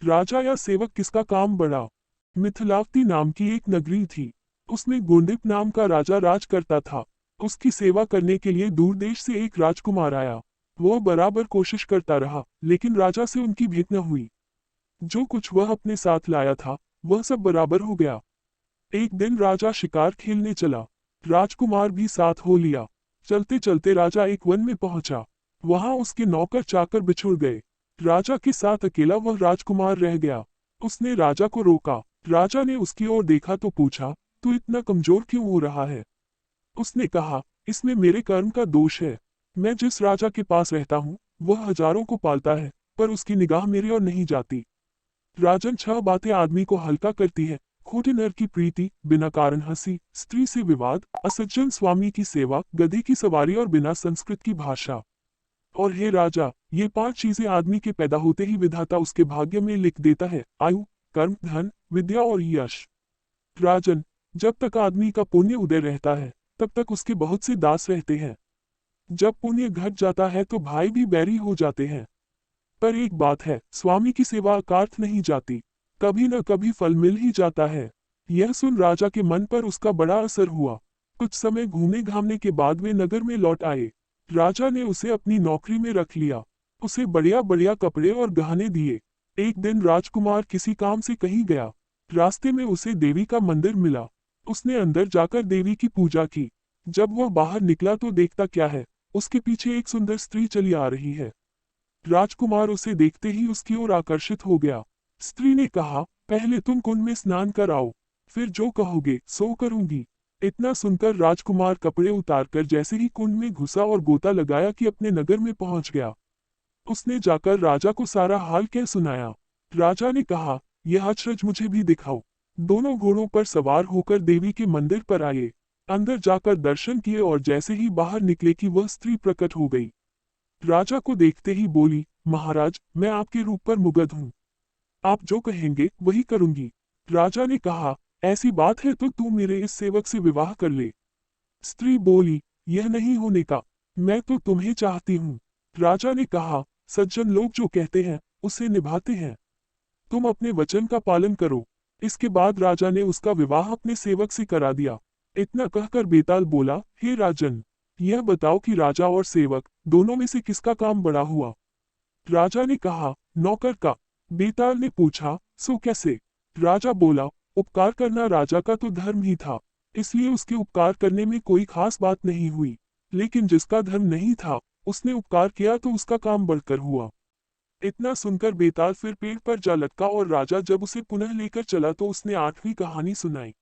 राजा या सेवक किसका काम बड़ा। मिथिलावती नाम की एक नगरी थी। उसमें गुंडिप नाम का राजा राज करता था। उसकी सेवा करने के लिए दूर देश से एक राजकुमार आया। वह बराबर कोशिश करता रहा, लेकिन राजा से उनकी भेंट न हुई। जो कुछ वह अपने साथ लाया था, वह सब बराबर हो गया। एक दिन राजा शिकार खेलने चला। राजकुमार भी साथ हो लिया। चलते चलते राजा एक वन में पहुंचा। वहां उसके नौकर चाकर बिछुड़ गए। राजा के साथ अकेला वह राजकुमार रह गया। उसने राजा को रोका। राजा ने उसकी ओर देखा तो पूछा, तू इतना कमजोर क्यों हो रहा है। उसने कहा, इसमें मेरे कर्म का दोष है। मैं जिस राजा के पास रहता हूँ, वह हजारों को पालता है, पर उसकी निगाह मेरी ओर नहीं जाती। राजन, 6 बातें आदमी को हल्का करती है। खोटे नर की प्रीति, बिना कारण हंसी, स्त्री से विवाद, असज्जन स्वामी की सेवा, गधी की सवारी और बिना संस्कृत की भाषा। और हे राजा, ये 5 चीजें आदमी के पैदा होते ही विधाता उसके भाग्य में लिख देता है: आयु, कर्म, धन, विद्या और यश। राजन, जब तक आदमी का पुण्य उदय रहता है, तब तक उसके बहुत से दास रहते हैं। जब पुण्य घट जाता है तो भाई भी बैरी हो जाते हैं। पर एक बात है, स्वामी की सेवा अकार्थ नहीं जाती। कभी न कभी फल मिल ही जाता है। यह सुन राजा के मन पर उसका बड़ा असर हुआ। कुछ समय घूमने घामने के बाद वे नगर में लौट आए। राजा ने उसे अपनी नौकरी में रख लिया। उसे बढ़िया बढ़िया कपड़े और गहने दिए। एक दिन राजकुमार किसी काम से कहीं गया। रास्ते में उसे देवी का मंदिर मिला। उसने अंदर जाकर देवी की पूजा की। जब वह बाहर निकला तो देखता क्या है, उसके पीछे एक सुंदर स्त्री चली आ रही है। राजकुमार उसे देखते ही उसकी ओर आकर्षित हो गया। स्त्री ने कहा, पहले तुम कुंड में स्नान कर आओ, फिर जो कहोगे सो करूंगी। इतना सुनकर राजकुमार कपड़े उतारकर जैसे ही कुंड में घुसा और गोता लगाया कि अपने नगर में पहुंच गया। उसने जाकर राजा को सारा हाल कह सुनाया। राजा ने कहा, यह अचरज मुझे भी दिखाओ। दोनों घोड़ों पर सवार होकर देवी के मंदिर पर आए। अंदर जाकर दर्शन किए और जैसे ही बाहर निकले कि वह स्त्री प्रकट हो गई। राजा को देखते ही बोली, महाराज, मैं आपके रूप पर मुग्ध हूँ। आप जो कहेंगे वही करूंगी। राजा ने कहा, ऐसी बात है तो तू मेरे इस सेवक से विवाह कर ले। स्त्री बोली, यह नहीं होने का। मैं तो तुम्हें चाहती हूँ। राजा ने कहा, सज्जन लोग जो कहते हैं उसे निभाते हैं। तुम अपने वचन का पालन करो। इसके बाद राजा ने उसका विवाह अपने सेवक से करा दिया। इतना कहकर बेताल बोला, हे राजन, यह बताओ कि राजा और सेवक दोनों में से किसका काम बड़ा हुआ। राजा ने कहा, नौकर का। बेताल ने पूछा, सो कैसे। राजा बोला, उपकार करना राजा का तो धर्म ही था, इसलिए उसके उपकार करने में कोई खास बात नहीं हुई। लेकिन जिसका धर्म नहीं था, उसने उपकार किया तो उसका काम बढ़कर हुआ। इतना सुनकर बेताल फिर पेड़ पर जा लटका और राजा जब उसे पुनः लेकर चला तो उसने 8वीं कहानी सुनाई।